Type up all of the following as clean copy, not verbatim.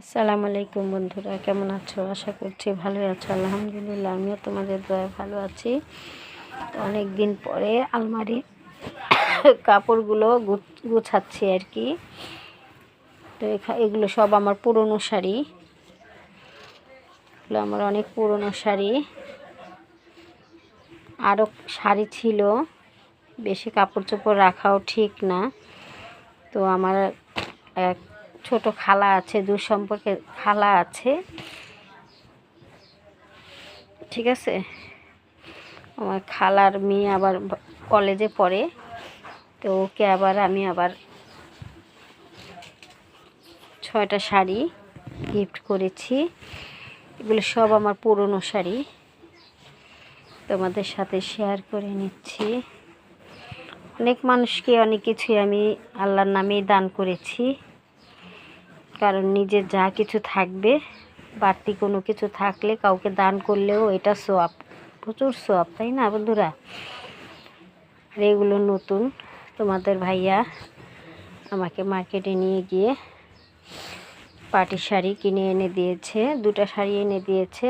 আসসালামু আলাইকুম বন্ধুরা, কেমন আছো? আশা করছি ভালোই আছো। আলহামদুলিল্লাহ, আমিও তোমাদের দয়ায় ভালো আছি। তো অনেক দিন পরে আলমারি কাপড়গুলো গুছাচ্ছি আর কি। তো এগুলো সব আমার পুরনো শাড়ি। এগুলো আমার অনেক পুরনো শাড়ি। আরও শাড়ি ছিল, বেশি কাপড় চোপড় রাখাও ঠিক না। তো আমার এক ছোট খালা আছে, দূর সম্পর্কে খালা আছে, ঠিক আছে। আমার খালার মেয়ে আবার কলেজে পড়ে, তো ওকে আমি আবার 6টা শাড়ি গিফট করেছি। এগুলো সব আমার পুরনো শাড়ি, তোমাদের সাথে শেয়ার করে নিচ্ছি। অনেক মানুষকে অনেক কিছুই আমি আল্লাহর নামেই দান করেছি, কারণ নিজের যা কিছু থাকবে, বাড়তি কোনো কিছু থাকলে কাউকে দান করলেও এটা সোয়াব, প্রচুর সোয়াব, তাই না বন্ধুরা? আর এগুলো নতুন, তোমাদের ভাইয়া আমাকে মার্কেটে নিয়ে গিয়ে পাটি শাড়ি কিনে এনে দিয়েছে, 2টা শাড়ি এনে দিয়েছে।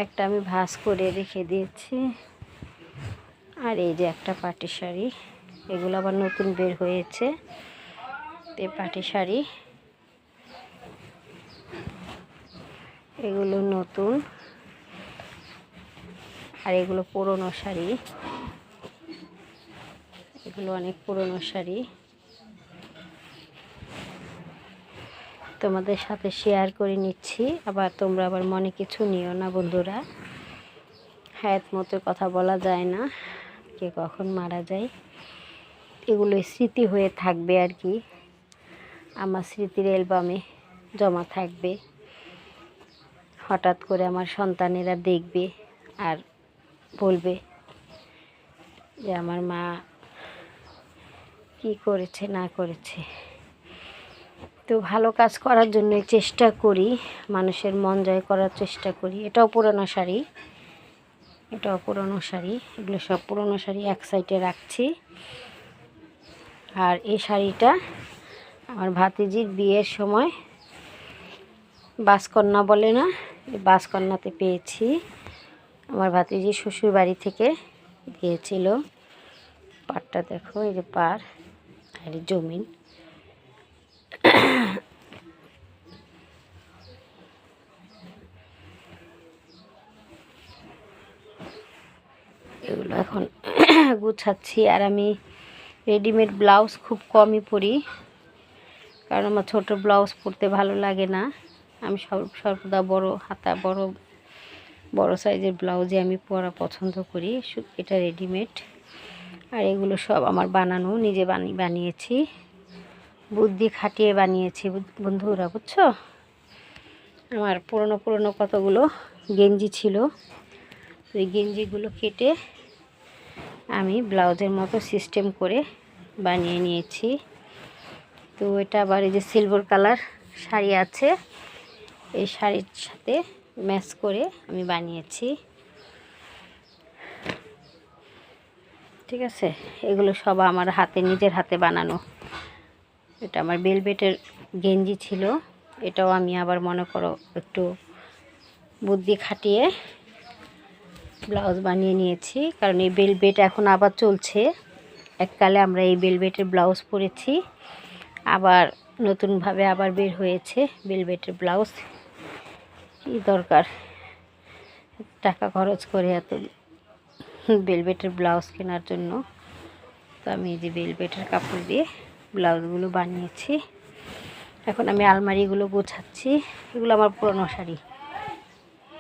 একটা আমি ভাঁজ করে রেখে দিয়েছি, আর এই যে একটা পাটি শাড়ি। এগুলো আবার নতুন বের হয়েছে, এই পাটি শাড়ি এগুলো নতুন, আর এগুলো পুরনো শাড়ি। এগুলো অনেক পুরনো শাড়ি, তোমাদের সাথে শেয়ার করে নিচ্ছি। তোমরা আবার মনে কিছু নিও না বন্ধুরা। হায়াত মতো কথা বলা যায় না, কে কখন মারা যায়। এগুলো স্মৃতি হয়ে থাকবে আর কি, আমার স্মৃতির অ্যালবামে জমা থাকবে। হঠাৎ করে আমার সন্তানেরা দেখবে আর বলবে যে আমার মা কি করেছে না করেছে। তো ভালো কাজ করার জন্যই চেষ্টা করি, মানুষের মন জয় করার চেষ্টা করি। এটাও পুরনো শাড়ি, এটাও পুরনো শাড়ি। এগুলো সব পুরনো শাড়ি এক সাইডে রাখছি। আর এই শাড়িটা আমার ভাতিজির বিয়ের সময় বাসকন্যা বলে না, এই বাসকন্যাতে পেয়েছি। আমার ভাতিজি শ্বশুর বাড়ি থেকে দিয়েছিল। পাড়টা দেখো, এই যে পাড় আর জমিন। এগুলো এখন গুছাচ্ছি। আর আমি রেডিমেড ব্লাউজ খুব কমই পরি, কারণ আমার ছোটো ব্লাউজ পরতে ভালো লাগে না। আমি সর্বদা বড় হাতা, বড় সাইজের ব্লাউজে আমি পরা পছন্দ করি। এটা রেডিমেড। আর এগুলো সব আমার বানানো, নিজে বানিয়েছি, বুদ্ধি খাটিয়ে বানিয়েছি বন্ধুরা, বুঝছো। আমার পুরনো কতগুলো গেঞ্জি ছিল, ওই গেঞ্জিগুলো কেটে আমি ব্লাউজের মতো সিস্টেম করে বানিয়ে নিয়েছি। তো এটা আবার এই যে সিলভার কালার শাড়ি আছে, এই শাড়ির সাথে ম্যাচ করে আমি বানিয়েছি, ঠিক আছে। এগুলো সব আমার নিজের হাতে বানানো। এটা আমার বেলভেটের গেঞ্জি ছিল, এটাও আমি আবার মনে করো একটু বুদ্ধি খাটিয়ে ব্লাউজ বানিয়ে নিয়েছি, কারণ এই বেলভেট এখন আবার চলছে। এককালে আমরা এই বেলভেটের ব্লাউজ পরেছি, আবার নতুনভাবে আবার বের হয়েছে বেলভেটের ব্লাউজ। কি দরকার টাকা খরচ করে এত বেলভেটের ব্লাউজ কেনার জন্য। তো আমি এই যে বেলভেটের কাপড় দিয়ে ব্লাউজগুলো বানিয়েছি। এখন আমি আলমারিগুলো গোছাচ্ছি। এগুলো আমার পুরনো শাড়ি,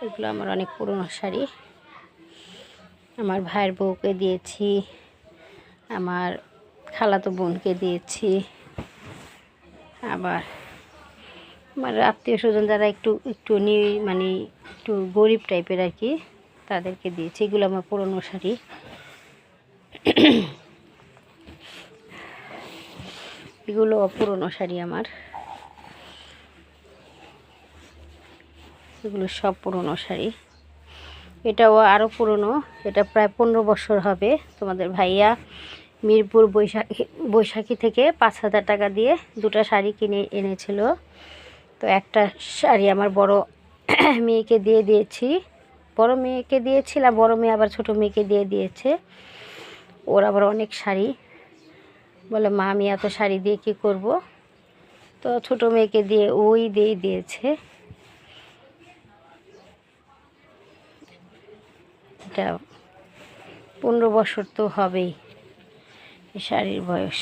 এগুলো আমার অনেক পুরনো শাড়ি। আমার ভাইয়ের বউকে দিয়েছি, আমার খালাতো বোনকে দিয়েছি, আবার আমার আত্মীয় স্বজন যারা একটু মানে একটু গরিব টাইপের আর কি, তাদেরকে দিয়েছি। এগুলো আমার পুরনো শাড়ি। এগুলো পুরনো শাড়ি আমার, এগুলো সব পুরনো শাড়ি। এটাও আরও পুরনো, এটা প্রায় 15 বছর হবে। তোমাদের ভাইয়া মিরপুর বৈশাখী থেকে 5,000 টাকা দিয়ে 2টা শাড়ি কিনে এনেছিল। তো একটা শাড়ি আমার বড় মেয়েকে দিয়ে দিয়েছি, বড় মেয়েকে দিয়েছিলাম, বড় মেয়ে আবার ছোট মেয়েকে দিয়ে দিয়েছে। ওর আবার অনেক শাড়ি, বলে মা আমি এত শাড়ি দিয়ে কী করব, তো ছোট মেয়েকে দিয়ে ওই দিয়ে দিয়েছে। এটা 15 বছর তো হবেই এই শাড়ির বয়স,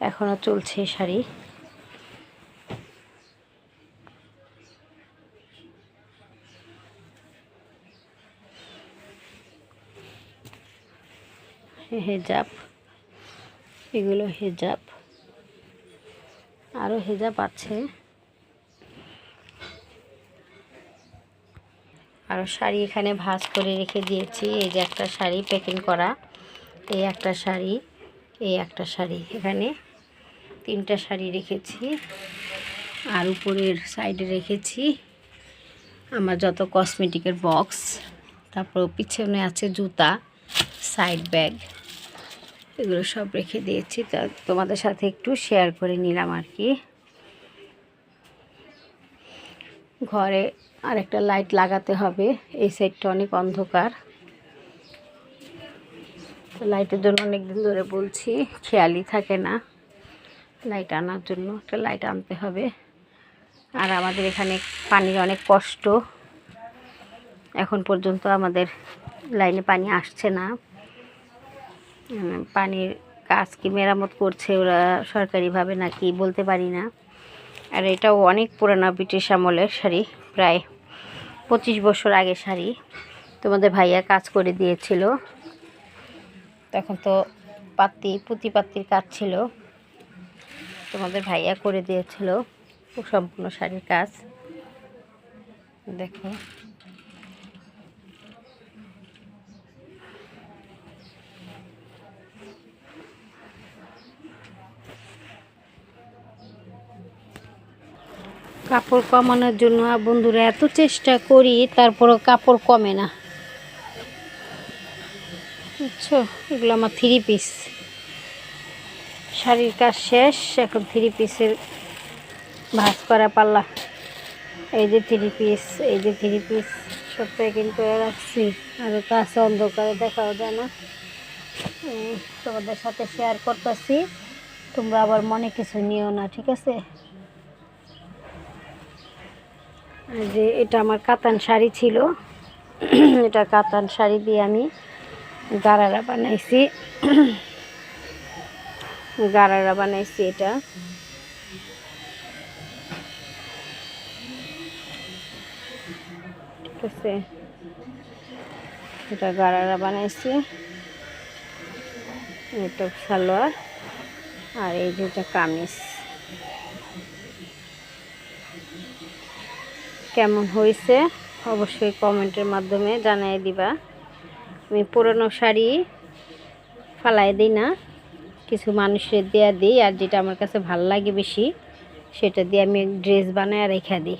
এখনও চলছে এই শাড়ি। হেজাব, এগুলো হেজাব, আরও হেজাব আছে, আরও শাড়ি এখানে ভাঁজ করে রেখে দিয়েছি। এই যে একটা শাড়ি প্যাকিং করা, এই একটা শাড়ি, এই একটা শাড়ি, এখানে 3টা শাড়ি রেখেছি। আর উপরের সাইডে রেখেছি আমার যত কসমেটিকের বক্স, তারপর পিছনে আছে জুতা, সাইড ব্যাগ, এগুলো সব রেখে দিয়েছি। তা তোমাদের সাথে একটু শেয়ার করে নিলাম আর কি। ঘরে আরেকটা লাইট লাগাতে হবে, এই সাইডটা অনেক অন্ধকার, তো লাইটের জন্য অনেক দিন ধরে বলছি, খেয়ালই থাকে না লাইট আনার জন্য, একটা লাইট আনতে হবে। আর আমাদের এখানে পানির অনেক কষ্ট, এখন পর্যন্ত আমাদের লাইনে পানি আসছে না। পানির কাজ কি মেরামত করছে ওরা সরকারিভাবে নাকি বলতে পারি না। আর এটাও অনেক পুরানো ব্রিটিশ আমলের শাড়ি, প্রায় 25 বছর আগে শাড়ি, তোমাদের ভাইয়া কাজ করে দিয়েছিল, তখন তো পুঁতিপাতির কাজ ছিল, তোমাদের ভাইয়া করে দিয়েছিল সম্পূর্ণ শাড়ির কাজ। দেখো কাপড় কমানোর জন্য বন্ধুরা এত চেষ্টা করি, তারপরও কাপড় কমে না, বুঝছো। এগুলো আমার 3 পিস, শাড়ির কাজ শেষ, এখন 3 পিসের ভাঁজ করা পাল্লা। এই যে 3 পিস, এই যে 3 পিস সব প্যাকিং করে রাখছি। আর তো আছে অন্ধকারে দেখাও যায় না, তোমাদের সাথে শেয়ার করতেছি, তোমরা আবার মনে কিছু নিও না, ঠিক আছে। যে এটা আমার কাতান শাড়ি ছিল, এটা কাতান শাড়ি দিয়ে আমি গারারা বানাইছি, গারারা বানাইছি এটা। ঠিক আছে, এটা গারারা বানাইছি, এটা সালোয়ার, আর এই যে এটা কামিজ। কেমন হয়েছে অবশ্যই কমেন্টের মাধ্যমে জানিয়ে দিবা। আমি পুরনো শাড়ি ফালাই দিই না, কিছু মানুষের দেয়া দিই, আর যেটা আমার কাছে ভালো লাগে বেশি সেটা দিয়ে আমি ড্রেস বানায় রেখে দিই,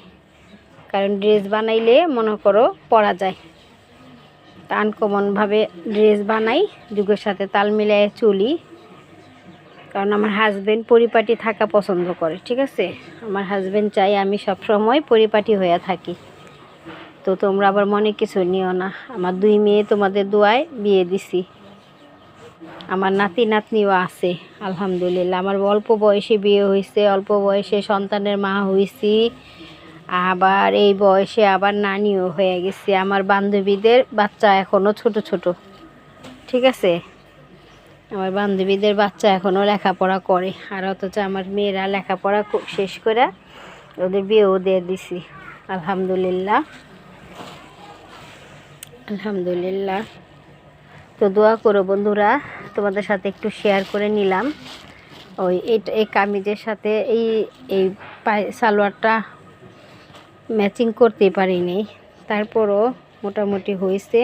কারণ ড্রেস বানাইলে মনে করো পরা যায়। আনকমনভাবে ড্রেস বানাই, যুগের সাথে তাল মিলিয়ে চলি, কারণ আমার হাজব্যান্ড পরিপাটি থাকা পছন্দ করে, ঠিক আছে। আমার হাজব্যান্ড চাই আমি সব সময় পরিপাটি হয়ে থাকি, তো তোমরা আবার মনে কিছু নিও না। আমার 2 মেয়ে তোমাদের দোয়ায় বিয়ে দিছি, আমার নাতি নাতনিও আছে আলহামদুলিল্লাহ। আমার অল্প বয়সে বিয়ে হয়েছে, অল্প বয়সে সন্তানের মা হয়েছি, আবার এই বয়সে আবার নানিও হয়ে গেছি। আমার বান্ধবীদের বাচ্চা এখনও ছোট ছোট, ঠিক আছে। আমার বান্ধবীদের বাচ্চা এখনও লেখাপড়া করে, আর অথচ আমার মেয়েরা লেখাপড়া শেষ করে ওদের বিয়েও দিয়ে দিছি আলহামদুলিল্লাহ, আলহামদুলিল্লাহ। তো দোয়া করো বন্ধুরা, তোমাদের সাথে একটু শেয়ার করে নিলাম। এই কামিজের সাথে এই এই সালোয়ারটা ম্যাচিং করতে পারিনি, তারপরও মোটামুটি হয়েছে,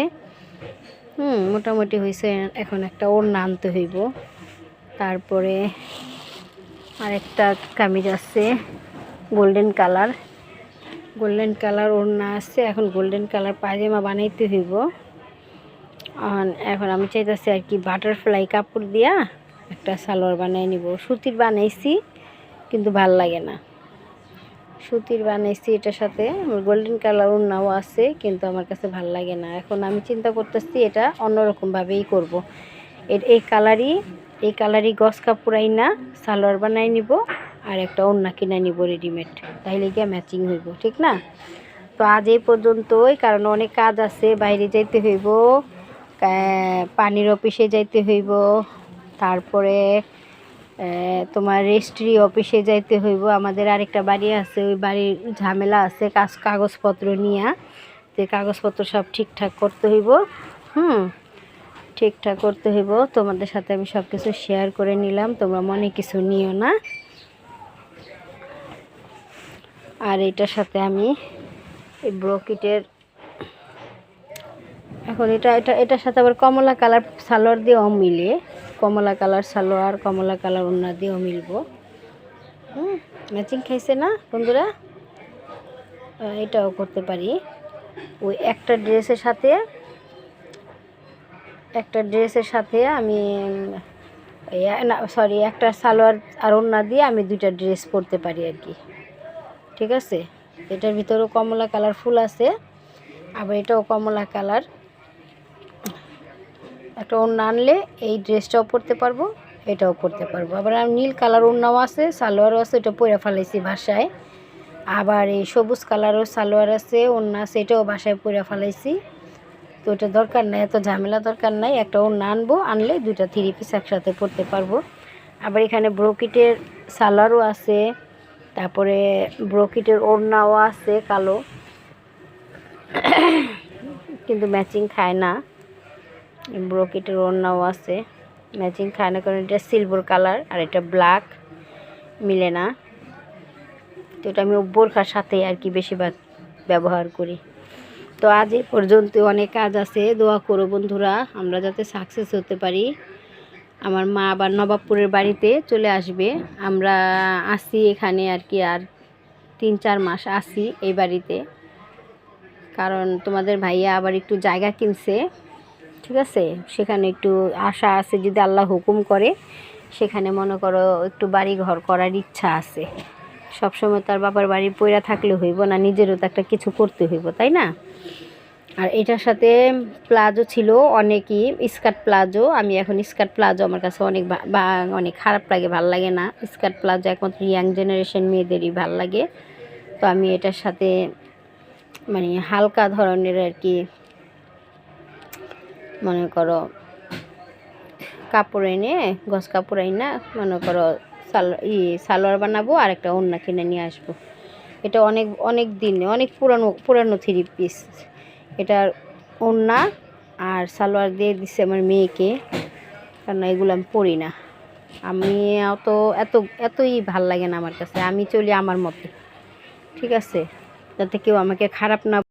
মোটামুটি হয়েছে। এখন একটা ওড়না আনতে হইব, তারপরে আরেকটা কামিজ আছে গোল্ডেন কালার ওড়না আছে, এখন গোল্ডেন কালার পায়জামা বানাইতে হইব। এখন আমি চাইতেছি আর কি বাটারফ্লাই কাপড় দিয়া একটা সালোয়ার বানিয়ে নিব। সুতির বানাইছি কিন্তু ভাল লাগে না, সুতির বানাইছি, এটার সাথে গোল্ডেন কালার ওড়নাও আছে, কিন্তু আমার কাছে ভাল লাগে না। এখন আমি চিন্তা করতেছি এটা অন্যরকমভাবেই করব। এই কালারই গস কাপড়াই না সালোয়ার বানাই নিব, আর একটা ওড়না কিনে নিব রেডিমেড, তাইলে গিয়ে ম্যাচিং হইব, ঠিক না? তো আজ এই পর্যন্তই, কারণ অনেক কাজ আছে, বাইরে যাইতে হইব, পানির অফিসে যাইতে হইব, তারপরে তোমার রেজিস্ট্রি অফিসে যাইতে হইব। আমাদের আরেকটা বাড়ি আছে, ওই বাড়ির ঝামেলা আছে কাগজপত্র নিয়ে, তো কাগজপত্র সব ঠিকঠাক করতে হইব। ঠিকঠাক করতে হইব। তোমাদের সাথে আমি সব কিছু শেয়ার করে নিলাম, তোমরা মনে কিছু নিও না। আর এটার সাথে আমি এই ব্রোকেটের, এখন এটার সাথে আবার কমলা কালার সালোয়ার দিয়েও মিলে, কমলা কালার সালোয়ার কমলা কালার ওড়না দিয়েও মিলবো। ম্যাচিং খাইছে না বন্ধুরা? এটাও করতে পারি। ওই একটা ড্রেসের সাথে আমি একটা সালোয়ার আর ওড়না দিয়ে আমি দুইটা ড্রেস পরতে পারি আর কি, ঠিক আছে? এটার ভিতরেও কমলা কালার ফুল আছে, আবার এটাও কমলা কালার। একটা ওড়না আনলে এই ড্রেসটাও পরতে পারবো, এটাও পরতে পারবো। আবার নীল কালার ওড়নাও আছে, সালোয়ারও আছে, এটা পরে ফেলাইছি বাসায়। আবার এই সবুজ কালারও সালোয়ার আছে, ওড়না আছে, এটাও বাসায় পরে ফেলাইছি। তো এটা দরকার নাই, এত ঝামেলা দরকার নাই। একটা ওড়না আনবো, আনলে দুইটা 3 পিস একসাথে পরতে পারবো। আবার এখানে ব্রোকেটের সালোয়ারও আছে, তারপরে ব্রোকেটের ওড়নাও আছে কালো, কিন্তু ম্যাচিং খায় না। ব্রোকেটের ওড়নাও আছে, ম্যাচিং খায় না, কারণ এটা সিলভার কালার আর এটা ব্ল্যাক, মিলে না। তো এটা আমি বোরখার সাথে আর কি বেশিরভাগ ব্যবহার করি। তো আজ এই পর্যন্ত, অনেক কাজ আছে, দোয়া করো বন্ধুরা আমরা যাতে সাকসেস হতে পারি। আমার মা আবার নবাবপুরের বাড়িতে চলে আসবে, আমরা আসি এখানে আর কি, আর 3-4 মাস আসি এই বাড়িতে, কারণ তোমাদের ভাইয়া আবার একটু জায়গা কিনছে, ঠিক আছে? সেখানে একটু আশা আছে, যদি আল্লাহ হুকুম করে সেখানে মনে করো একটু বাড়ি ঘর করার ইচ্ছা আছে। সবসময় তার বাবার বাড়ি পইরা থাকলে হইব না, নিজেরও তো একটা কিছু করতে হইব, তাই না? আর এটার সাথে প্লাজো ছিল অনেকই, স্কার্ট প্লাজো। আমি এখন স্কার্ট প্লাজো আমার কাছে অনেক খারাপ লাগে, ভাল লাগে না। স্কার্ট প্লাজো একমাত্র ইয়াং জেনারেশন মেয়েদেরই ভাল লাগে। তো আমি এটার সাথে মানে হালকা ধরনের আর কি, মনে করো কাপড় এনে, গস কাপড় এনে মনে করো সালোয়ার বানাবো, আর একটা ওড়না কিনে নিয়ে আসবো। এটা অনেক দিন, অনেক পুরানো 3 পিস। এটার ওড়না আর সালোয়ার দিয়ে দিচ্ছে আমার মেয়েকে, কারণ এগুলো আমি পরি না। আমি এতই ভাল লাগে না আমার কাছে, আমি চলি আমার মতে, ঠিক আছে? যাতে কেউ আমাকে খারাপ না